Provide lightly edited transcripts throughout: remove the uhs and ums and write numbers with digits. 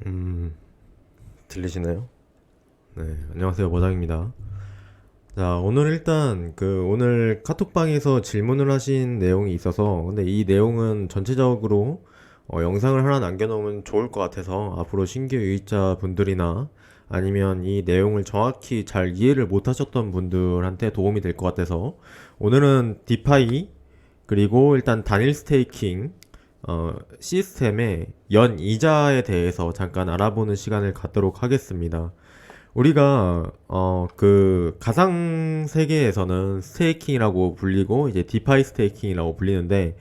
음, 들리시나요? 네, 안녕하세요. 모장입니다. 자, 오늘 일단 오늘 카톡방에서 질문을 하신 내용이 있어서 근데 이 내용은 전체적으로 영상을 하나 남겨놓으면 좋을 것 같아서 앞으로 신규 유입자 분들이나 아니면 이 내용을 정확히 잘 이해를 못 하셨던 분들한테 도움이 될 것 같아서 오늘은 디파이 그리고 일단 단일 스테이킹 시스템의 연 이자에 대해서 잠깐 알아보는 시간을 갖도록 하겠습니다. 우리가 가상 세계에서는 스테이킹이라고 불리고 이제 디파이 스테이킹이라고 불리는데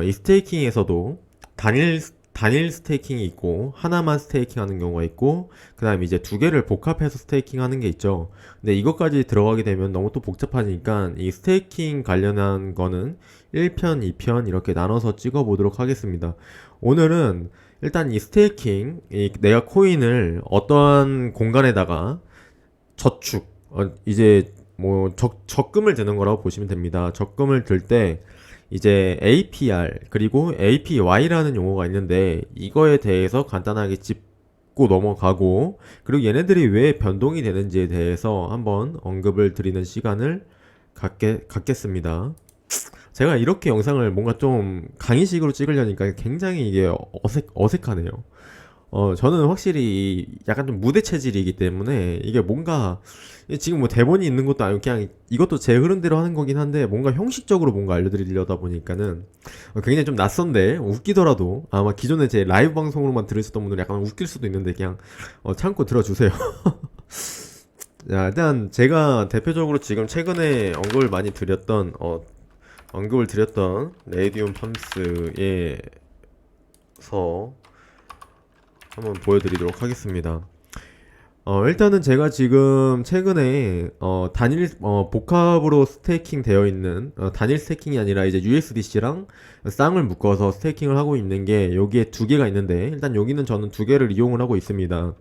이 스테이킹에서도 단일 스테이킹이 있고 하나만 스테이킹하는 경우가 있고 그다음에 이제 두 개를 복합해서 스테이킹하는 게 있죠. 근데 이것까지 들어가게 되면 너무 또 복잡하니까 이 스테이킹 관련한 거는 1편, 2편 이렇게 나눠서 찍어 보도록 하겠습니다. 오늘은 일단 이 스테이킹, 내가 코인을 어떠한 공간에다가 저축, 이제 뭐 적금을 드는 거라고 보시면 됩니다. 적금을 들 때 이제 APR 그리고 APY라는 용어가 있는데 이거에 대해서 간단하게 짚고 넘어가고 그리고 얘네들이 왜 변동이 되는지에 대해서 한번 언급을 드리는 시간을 갖겠습니다. 제가 이렇게 영상을 뭔가 좀 강의식으로 찍으려니까 굉장히 이게 어색하네요. 저는 확실히 약간 좀 무대 체질이기 때문에 이게 뭔가 지금 뭐 대본이 있는 것도 아니고 그냥 이것도 제 흐름대로 하는 거긴 한데 뭔가 형식적으로 뭔가 알려드리려다 보니까는 굉장히 좀 낯선데 웃기더라도 아마 기존에 제 라이브 방송으로만 들으셨던 분들은 약간 웃길 수도 있는데 그냥 참고 들어주세요. 자, 일단 제가 대표적으로 지금 최근에 언급을 드렸던 레이디움 팜스에서 한번 보여드리도록 하겠습니다. 일단은 제가 지금 최근에 복합으로 스테이킹 되어 있는 단일 스테이킹이 아니라 이제 USDC랑 쌍을 묶어서 스테이킹을 하고 있는 게 여기에 두 개가 있는데 일단 여기는 저는 두 개를 이용을 하고 있습니다.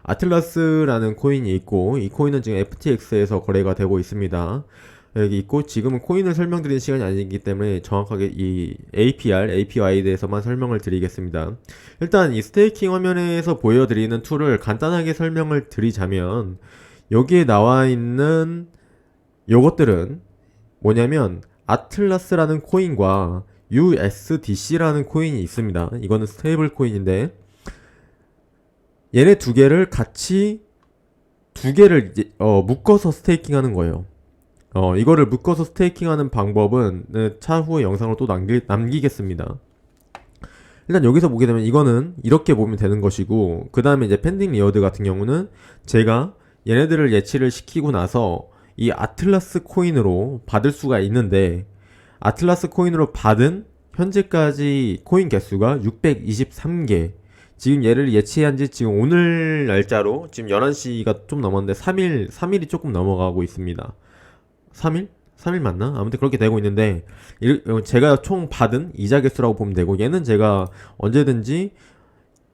아틀라스라는 코인이 있고 이 코인은 지금 FTX에서 거래가 되고 있습니다. 여기 있고 지금은 코인을 설명드리는 시간이 아니기 때문에 정확하게 이 APR, APY에 대해서만 설명을 드리겠습니다. 일단 이 스테이킹 화면에서 보여드리는 툴을 간단하게 설명을 드리자면 여기에 나와 있는 요것들은 뭐냐면 아틀라스라는 코인과 USDC라는 코인이 있습니다. 이거는 스테이블 코인인데 얘네 두 개를 이제 묶어서 스테이킹 하는 거예요. 이거를 묶어서 스테이킹하는 방법은 차후에 영상으로 또 남기겠습니다. 일단 여기서 보게 되면 이거는 이렇게 보면 되는 것이고 그 다음에 이제 펜딩 리워드 같은 경우는 제가 얘네들을 예치를 시키고 나서 이 아틀라스 코인으로 받을 수가 있는데 아틀라스 코인으로 받은 현재까지 코인 개수가 623개. 지금 얘를 예치한 지 지금 오늘 날짜로 지금 11시가 좀 넘었는데 3일이 조금 넘어가고 있습니다. 3일? 3일 맞나? 아무튼 그렇게 되고 있는데 제가 총 받은 이자 개수라고 보면 되고 얘는 제가 언제든지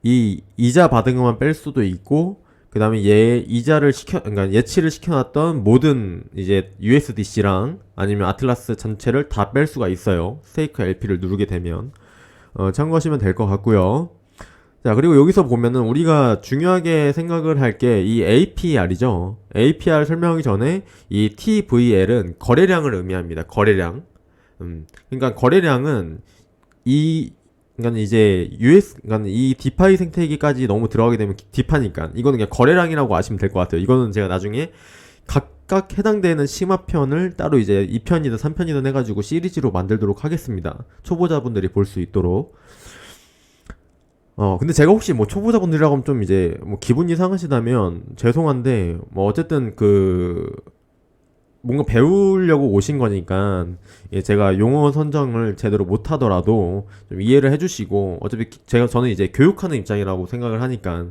이 이자 받은 것만 뺄 수도 있고 그 다음에 그러니까 예치를 시켜놨던 모든 이제 USDC랑 아니면 아틀라스 전체를 다 뺄 수가 있어요. 스테이크 LP를 누르게 되면 참고하시면 될 것 같고요. 자, 그리고 여기서 보면은 우리가 중요하게 생각을 할 게 이 APR이죠. APR 설명하기 전에 이 TVL은 거래량을 의미합니다. 거래량. 그러니까 거래량은 그러니까 이제 그러니까 이 디파이 생태계까지 너무 들어가게 되면 디파니까 이거는 그냥 거래량이라고 아시면 될 것 같아요. 이거는 제가 나중에 각각 해당되는 심화편을 따로 이제 2편이든 3편이든 해가지고 시리즈로 만들도록 하겠습니다. 초보자분들이 볼 수 있도록. 근데 제가 혹시 뭐 초보자분들이라고 하면 좀 이제 뭐 기분이 상하시다면 죄송한데 뭐 어쨌든 뭔가 배우려고 오신 거니까 제가 용어 선정을 제대로 못 하더라도 좀 이해를 해주시고 어차피 저는 이제 교육하는 입장이라고 생각을 하니까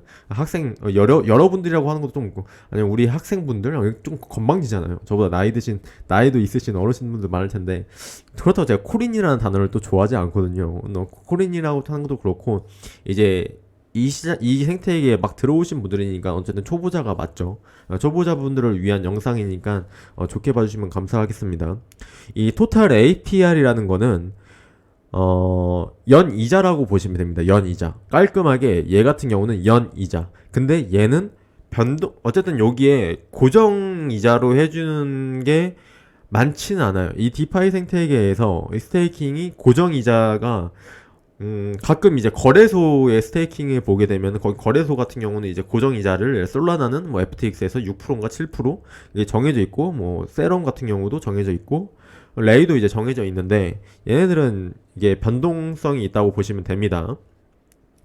여러분들이라고 하는 것도 좀 아니면 우리 학생분들 좀 건방지잖아요. 저보다 나이도 있으신 어르신분들 많을 텐데 그렇다고 제가 코린이라는 단어를 또 좋아하지 않거든요. 코린이라고 하는 것도 그렇고 이제 이 생태계에 막 들어오신 분들이니까 어쨌든 초보자가 맞죠. 초보자분들을 위한 영상이니까 좋게 봐주시면 감사하겠습니다. 이 토탈 APR이라는 거는 연이자라고 보시면 됩니다. 연이자. 깔끔하게 얘 같은 경우는 연이자. 근데 얘는 어쨌든 여기에 고정이자로 해주는 게 많지는 않아요. 이 디파이 생태계에서 이 스테이킹이 고정이자가 가끔 이제 거래소의 스테이킹을 보게 되면 거기 거래소 같은 경우는 이제 고정이자를 솔라나는 뭐 FTX에서 6%인가 7% 이게 정해져 있고 뭐 세럼 같은 경우도 정해져 있고 레이도 이제 정해져 있는데 얘네들은 이게 변동성이 있다고 보시면 됩니다.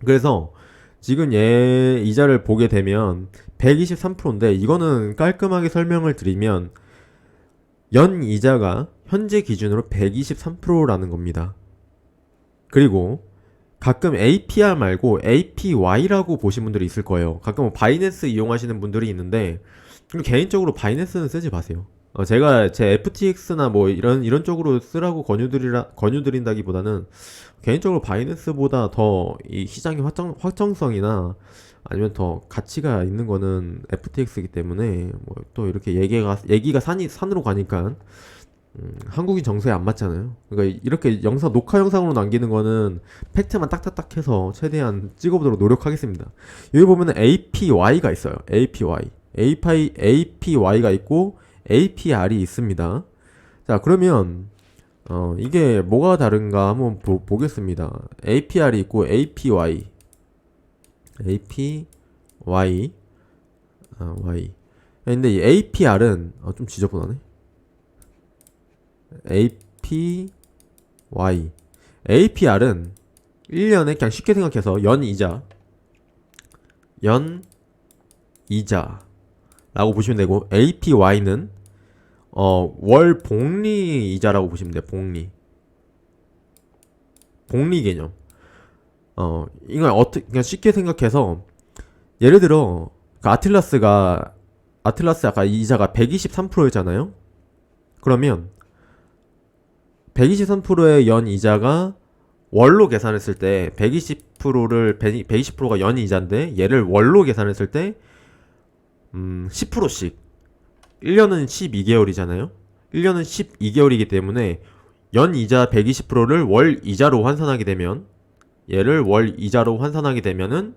그래서 지금 얘 이자를 보게 되면 123%인데 이거는 깔끔하게 설명을 드리면 연 이자가 현재 기준으로 123%라는 겁니다. 그리고 가끔 APR 말고 APY라고 보신 분들이 있을 거예요. 가끔 뭐 바이낸스 이용하시는 분들이 있는데 개인적으로 바이낸스는 쓰지 마세요. 제가 제 FTX나 뭐 이런 쪽으로 쓰라고 권유드린다기보다는 개인적으로 바이낸스보다 더 이 시장의 확정성이나 아니면 더 가치가 있는 거는 FTX이기 때문에 뭐 또 이렇게 얘기가 산으로 가니까 한국인 정서에 안 맞잖아요. 그러니까 이렇게 녹화 영상으로 남기는 거는 팩트만 딱딱딱 해서 최대한 찍어보도록 노력하겠습니다. 여기 보면은 APY가 있어요. APY가 있고 APR이 있습니다. 자, 그러면 이게 뭐가 다른가 한번 보겠습니다. APR이 있고 APY Y. 근데 이 APR은 좀 지저분하네. APR은 1년에 그냥 쉽게 생각해서 연이자라고 보시면 되고 APY는 월 복리 이자라고 보시면 돼요. 복리 개념. 이걸 그냥 쉽게 생각해서 예를 들어 아틀라스 아까 이자가 123%였잖아요. 그러면 123%의 연 이자가 월로 계산했을 때 120%가 연 이자인데 얘를 월로 계산했을 때 10%씩 1년은 12개월이잖아요. 1년은 12개월이기 때문에 연 이자 120%를 월 이자로 환산하게 되면 얘를 월 이자로 환산하게 되면은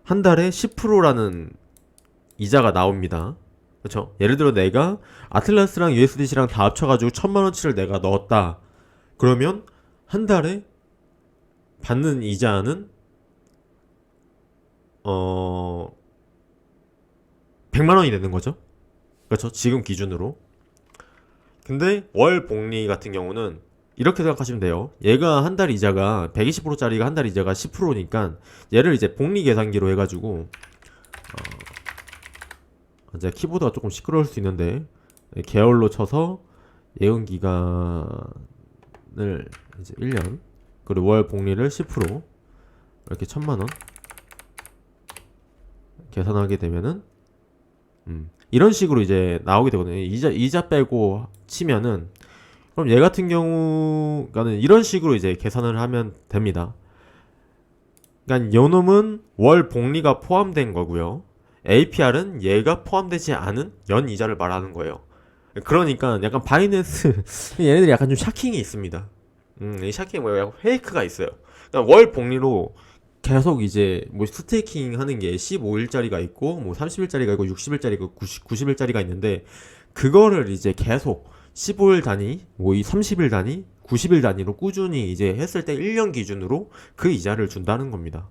한 달에 10%라는 이자가 나옵니다. 그렇죠? 예를 들어 내가 아틀라스랑 USDC랑 다 합쳐가지고 1000만원치를 내가 넣었다. 그러면 한 달에 받는 이자는 100만원이 되는 거죠. 그렇죠? 지금 기준으로. 근데 월 복리 같은 경우는 이렇게 생각하시면 돼요. 얘가 한 달 이자가 120%짜리가 한 달 이자가 10%니까 얘를 이제 복리 계산기로 해가지고 이제 키보드가 조금 시끄러울 수 있는데 계열로 쳐서 예금 기간을 이제 1년 그리고 월 복리를 10% 이렇게 1000만원 계산하게 되면은 이런 식으로 이제 나오게 되거든요. 이자 빼고 치면은 그럼 얘 같은 경우가는 이런 식으로 이제 계산을 하면 됩니다. 그러니까 요놈은 월 복리가 포함된 거고요. APR은 얘가 포함되지 않은 연 이자를 말하는 거예요. 그러니까 약간 바이낸스 얘네들이 약간 좀 샤킹이 있습니다. 이 샤킹이 뭐예요? 약간 페이크가 있어요. 그러니까 월 복리로 계속 이제 뭐 스테이킹 하는 게 15일짜리가 있고 뭐 30일짜리가 있고 60일짜리가 있고 90일짜리가 있는데 그거를 이제 계속 15일 단위, 뭐 이 30일 단위, 90일 단위로 꾸준히 이제 했을 때 1년 기준으로 그 이자를 준다는 겁니다.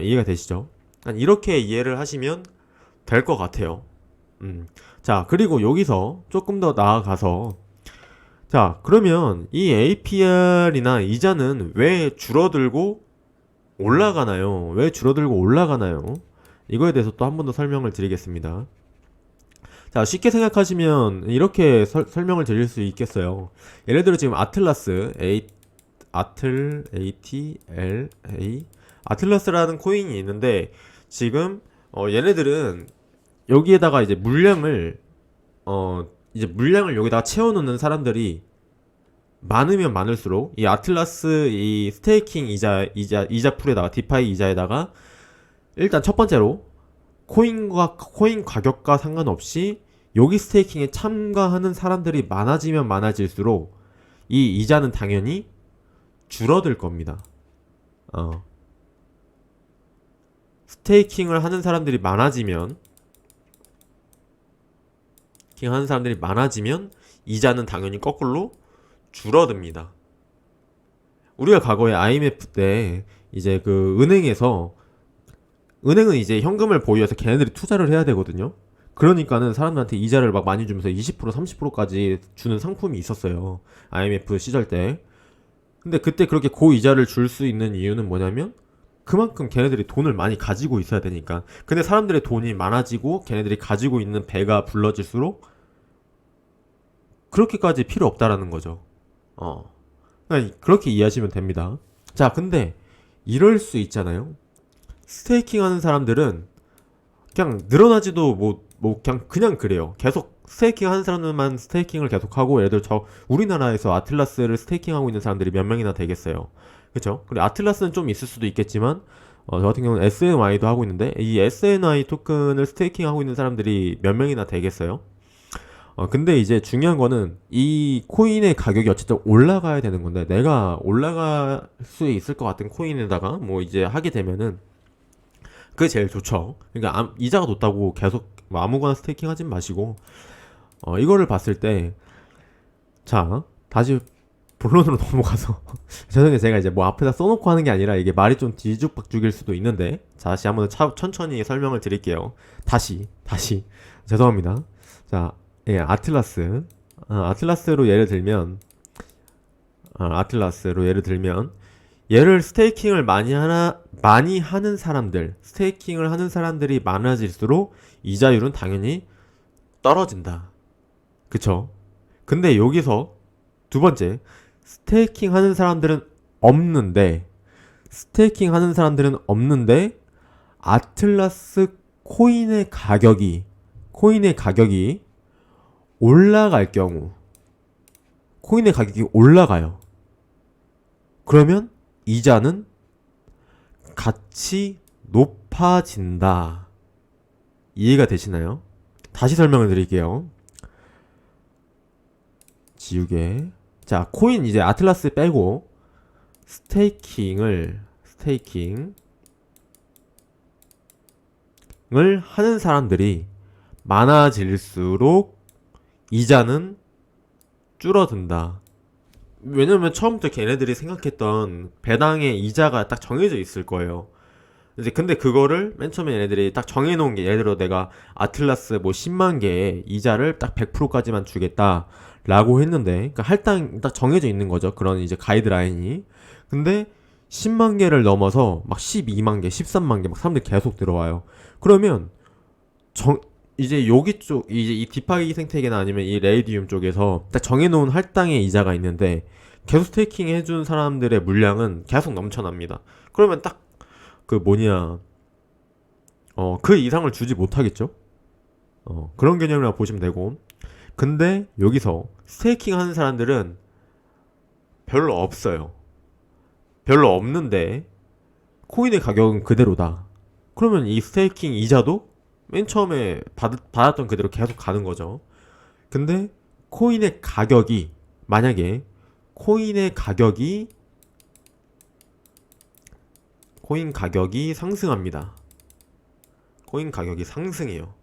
이해가 되시죠? 이렇게 이해를 하시면 될 것 같아요. 자, 그리고 여기서 조금 더 나아가서 자, 그러면 이 APR이나 이자는 왜 줄어들고 올라가나요? 이거에 대해서 또 한 번 더 설명을 드리겠습니다. 자, 쉽게 생각하시면 이렇게 설명을 드릴 수 있겠어요. 예를 들어 지금 아틀라스라는 코인이 있는데 지금 얘네들은 여기에다가 이제 물량을 여기다가 채워놓는 사람들이 많으면 많을수록 이 아틀라스 이 스테이킹 이자 풀에다가 디파이 이자에다가 일단 첫 번째로 코인 가격과 상관없이 여기 스테이킹에 참가하는 사람들이 많아지면 많아질수록 이 이자는 당연히 줄어들 겁니다. 어. 스테이킹을 하는 사람들이 많아지면 이자는 당연히 거꾸로 줄어듭니다. 우리가 과거에 IMF 때 이제 그 은행은 이제 현금을 보유해서 걔네들이 투자를 해야 되거든요. 그러니까는 사람들한테 이자를 막 많이 주면서 20% 30%까지 주는 상품이 있었어요. IMF 시절 때. 근데 그때 그렇게 고이자를 줄 수 있는 이유는 뭐냐면 그만큼 걔네들이 돈을 많이 가지고 있어야 되니까. 근데 사람들의 돈이 많아지고 걔네들이 가지고 있는 배가 불러질수록 그렇게까지 필요 없다라는 거죠. 그냥 그렇게 이해하시면 됩니다. 자, 근데 이럴 수 있잖아요. 스테이킹 하는 사람들은 그냥 늘어나지도 그냥 그래요. 계속 스테이킹 하는 사람들만 스테이킹을 계속하고, 예를 들어 우리나라에서 아틀라스를 스테이킹하고 있는 사람들이 몇 명이나 되겠어요. 그쵸? 그리고 아틀라스는 좀 있을 수도 있겠지만 저 같은 경우는 SNY도 하고 있는데, 이 SNY 토큰을 스테이킹하고 있는 사람들이 몇 명이나 되겠어요? 근데 이제 중요한 거는 이 코인의 가격이 어쨌든 올라가야 되는 건데, 내가 올라갈 수 있을 것 같은 코인에다가 뭐 이제 하게 되면은 그게 제일 좋죠. 그러니까 이자가 높다고 계속 뭐 아무거나 스테이킹 하진 마시고, 이거를 봤을 때, 자, 다시 본론으로 넘어가서 죄송해요. 제가 이제 뭐 앞에다 써놓고 하는 게 아니라 이게 말이 좀 뒤죽박죽일 수도 있는데, 자, 다시 한번 천천히 설명을 드릴게요. 다시 죄송합니다. 자, 예, 아틀라스로 예를 들면, 얘를 스테이킹을 많이 하는 스테이킹을 하는 사람들이 많아질수록 이자율은 당연히 떨어진다. 그쵸? 근데 여기서 두 번째, 스테이킹 하는 사람들은 없는데, 아틀라스 코인의 가격이 올라갈 경우, 코인의 가격이 올라가요. 그러면 이자는 같이 높아진다. 이해가 되시나요? 다시 설명을 드릴게요. 지우개. 자, 코인 이제 아틀라스 빼고 스테이킹을 하는 사람들이 많아질수록 이자는 줄어든다. 왜냐면 처음부터 걔네들이 생각했던 배당의 이자가 딱 정해져 있을 거예요. 이제 근데 그거를 맨 처음에 얘네들이 딱 정해놓은 게, 예를 들어 내가 아틀라스 뭐 10만 개의 이자를 딱 100%까지만 주겠다라고 했는데, 그러니까 할당 딱 정해져 있는 거죠. 그런 이제 가이드라인이. 근데 10만 개를 넘어서 막 12만 개, 13만 개 막 사람들이 계속 들어와요. 그러면 이제 여기 쪽, 이제 이 디파이 생태계나 아니면 이 레이디움 쪽에서 딱 정해놓은 할당의 이자가 있는데, 계속 스테이킹 해준 사람들의 물량은 계속 넘쳐납니다. 그러면 딱 그 이상을 주지 못하겠죠? 그런 개념이라고 보시면 되고. 근데 여기서 스테이킹 하는 사람들은 별로 없어요. 별로 없는데 코인의 가격은 그대로다. 그러면 이 스테이킹 이자도 맨 처음에 받았던 그대로 계속 가는 거죠. 근데 만약에 코인 가격이 상승합니다. 코인 가격이 상승해요.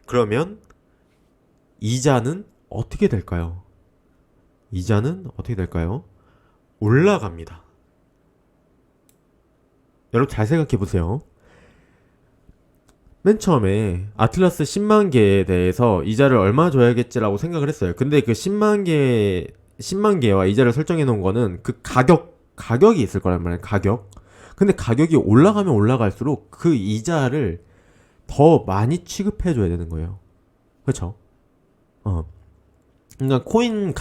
그러면 이자는 어떻게 될까요? 올라갑니다. 여러분 잘 생각해 보세요. 맨 처음에 아틀라스 10만 개에 대해서 이자를 얼마 줘야겠지라고 생각을 했어요. 근데 그 10만 개와 이자를 설정해 놓은 거는 그 가격이 있을 거란 말이에요. 근데 가격이 올라가면 올라갈수록 그 이자를 더 많이 취급해 줘야 되는 거예요. 그렇죠? 그러니까 코인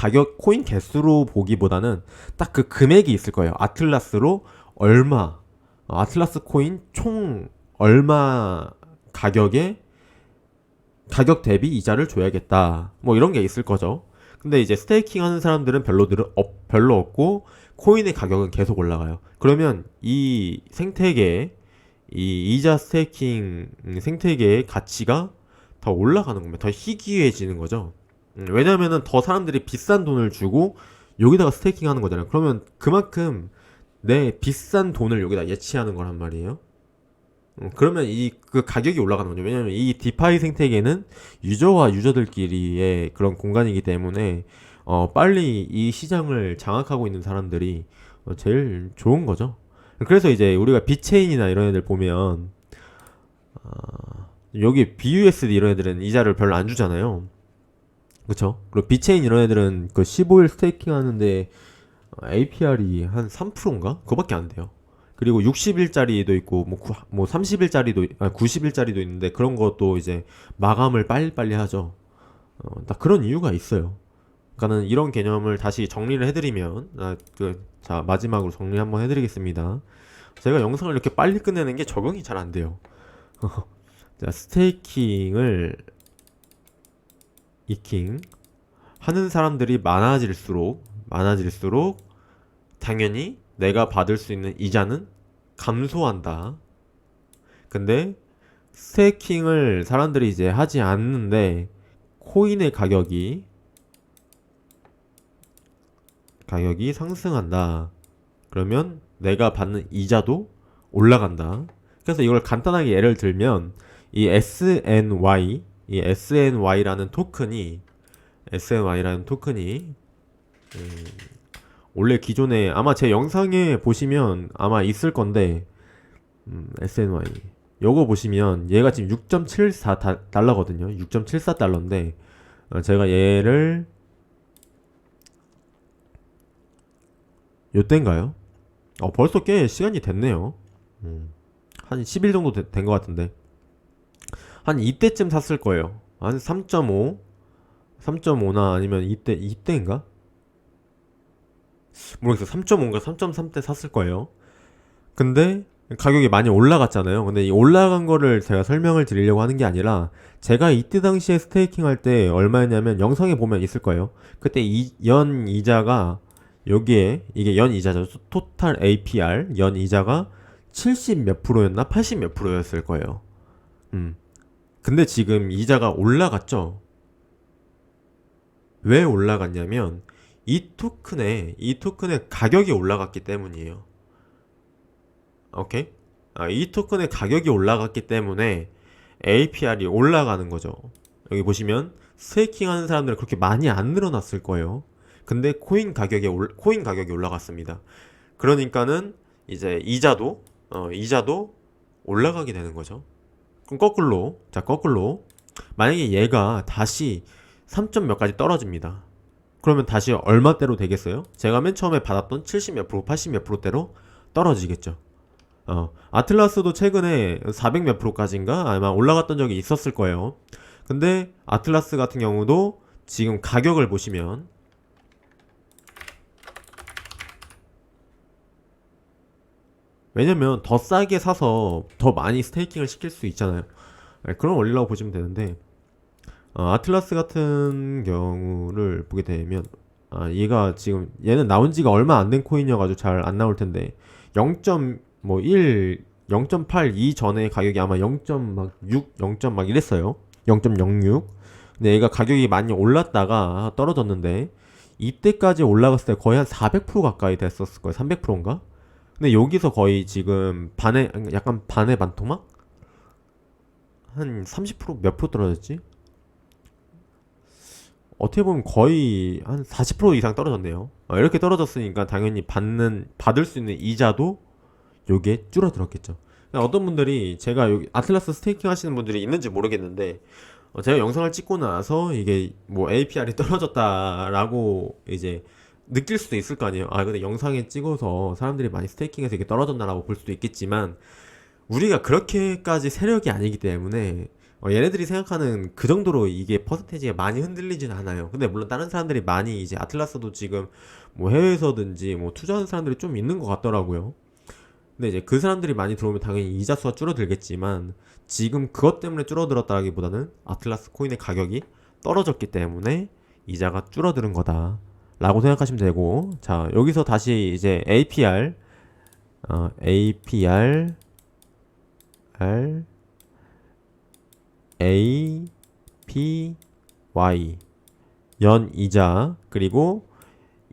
개수로 보기보다는 딱 그 금액이 있을 거예요. 아틀라스로 얼마, 아틀라스 코인 총 얼마 가격 대비 이자를 줘야겠다. 뭐 이런 게 있을 거죠. 근데 이제 스테이킹 하는 사람들은 별로 없고 코인의 가격은 계속 올라가요. 그러면 이 이자 스테이킹 생태계의 가치가 더 올라가는 겁니다. 더 희귀해지는 거죠. 왜냐면은 더 사람들이 비싼 돈을 주고 여기다가 스테이킹 하는 거잖아요. 그러면 그만큼 내 비싼 돈을 여기다 예치하는 거란 말이에요. 그러면 그 가격이 올라가는 거죠. 왜냐면 이 디파이 생태계는 유저와 유저들끼리의 그런 공간이기 때문에 빨리 이 시장을 장악하고 있는 사람들이 제일 좋은 거죠. 그래서 이제 우리가 비체인이나 이런 애들 보면 여기 BUSD 이런 애들은 이자를 별로 안 주잖아요. 그쵸? 그리고 비체인 이런 애들은 그 15일 스테이킹 하는데 APR이 한 3%인가? 그거밖에 안 돼요. 그리고 60일짜리도 있고 뭐 30일짜리도 90일짜리도 있는데 그런 것도 이제 마감을 빨리빨리 하죠. 딱 그런 이유가 있어요. 그러니까는 이런 개념을 다시 정리를 해드리면 자 마지막으로 정리 한번 해드리겠습니다. 제가 영상을 이렇게 빨리 끝내는 게 적응이 잘 안 돼요. 자, 스테이킹을 이킹 하는 사람들이 많아질수록 당연히 내가 받을 수 있는 이자는 감소한다. 근데 스테이킹을 사람들이 이제 하지 않는데 코인의 가격이 상승한다. 그러면 내가 받는 이자도 올라간다. 그래서 이걸 간단하게 예를 들면 이 SNY라는 토큰이 원래 기존에 아마 제 영상에 보시면 아마 있을 건데 SNY 요거 보시면 얘가 지금 6.74달러거든요. 6.74달러인데 제가 얘를 요때인가요? 벌써 꽤 시간이 됐네요. 한 10일 정도 된 것 같은데 한 이때쯤 샀을 거예요. 한 3.5나 아니면 이때인가? 모르겠어. 3.5인가 3.3 때 샀을 거예요. 근데 가격이 많이 올라갔잖아요. 근데 이 올라간 거를 제가 설명을 드리려고 하는 게 아니라 제가 이때 당시에 스테이킹 할 때 얼마였냐면 영상에 보면 있을 거예요. 그때 연 이자가 여기에 이게 연 이자죠. 토탈 APR 연 이자가 70 몇 프로였나 80 몇 프로였을 거예요. 근데 지금 이자가 올라갔죠. 왜 올라갔냐면 이 토큰의 가격이 올라갔기 때문이에요. 오케이? 이 토큰의 가격이 올라갔기 때문에 APR이 올라가는 거죠. 여기 보시면 스테이킹 하는 사람들은 그렇게 많이 안 늘어났을 거예요. 근데 코인 가격이 올라갔습니다. 그러니까는 이제 이자도 올라가게 되는 거죠. 그럼 거꾸로 만약에 얘가 다시 3점 몇 가지 떨어집니다. 그러면 다시 얼마대로 되겠어요? 제가 맨 처음에 받았던 70 몇 프로, 80 몇 프로대로 떨어지겠죠. 아틀라스도 최근에 400 몇 프로까지인가 아마 올라갔던 적이 있었을 거예요. 근데 아틀라스 같은 경우도 지금 가격을 보시면 왜냐면 더 싸게 사서 더 많이 스테이킹을 시킬 수 있잖아요. 그런 원리라고 보시면 되는데 아틀라스 같은 경우를 보게 되면 얘가 지금 얘는 나온 지가 얼마 안 된 코인이어가지고 잘 안 나올 텐데 0.1 0.82 전에 가격이 아마 0.6 0. 막 이랬어요. 0.06. 근데 얘가 가격이 많이 올랐다가 떨어졌는데 이때까지 올라갔을 때 거의 한 400% 가까이 됐었을 거예요. 300%인가? 근데 여기서 거의 지금 약간 반의 반토막? 한 30% 몇 프로 떨어졌지? 어떻게 보면 거의 한 40% 이상 떨어졌네요. 이렇게 떨어졌으니까 당연히 받을 수 있는 이자도 요게 줄어들었겠죠. 그러니까 어떤 분들이 제가 여기 아틀라스 스테이킹 하시는 분들이 있는지 모르겠는데 제가 영상을 찍고 나서 이게 뭐 APR이 떨어졌다라고 이제 느낄 수도 있을 거 아니에요. 근데 영상에 찍어서 사람들이 많이 스테이킹해서 이게 떨어졌나라고 볼 수도 있겠지만 우리가 그렇게까지 세력이 아니기 때문에 얘네들이 생각하는 그 정도로 이게 퍼센테이지가 많이 흔들리진 않아요. 근데 물론 다른 사람들이 많이 이제 아틀라스도 지금 뭐 해외에서든지 뭐 투자하는 사람들이 좀 있는 것 같더라고요. 근데 이제 그 사람들이 많이 들어오면 당연히 이자 수가 줄어들겠지만 지금 그것 때문에 줄어들었다기보다는 아틀라스 코인의 가격이 떨어졌기 때문에 이자가 줄어드는 거다 라고 생각하시면 되고, 자 여기서 다시 이제 APR APY 연 이자, 그리고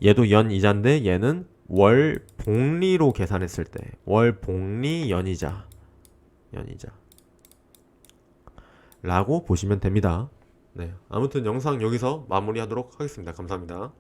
얘도 연 이자인데 얘는 월 복리로 계산했을 때 월 복리 연이자 라고 보시면 됩니다. 네, 아무튼 영상 여기서 마무리하도록 하겠습니다. 감사합니다.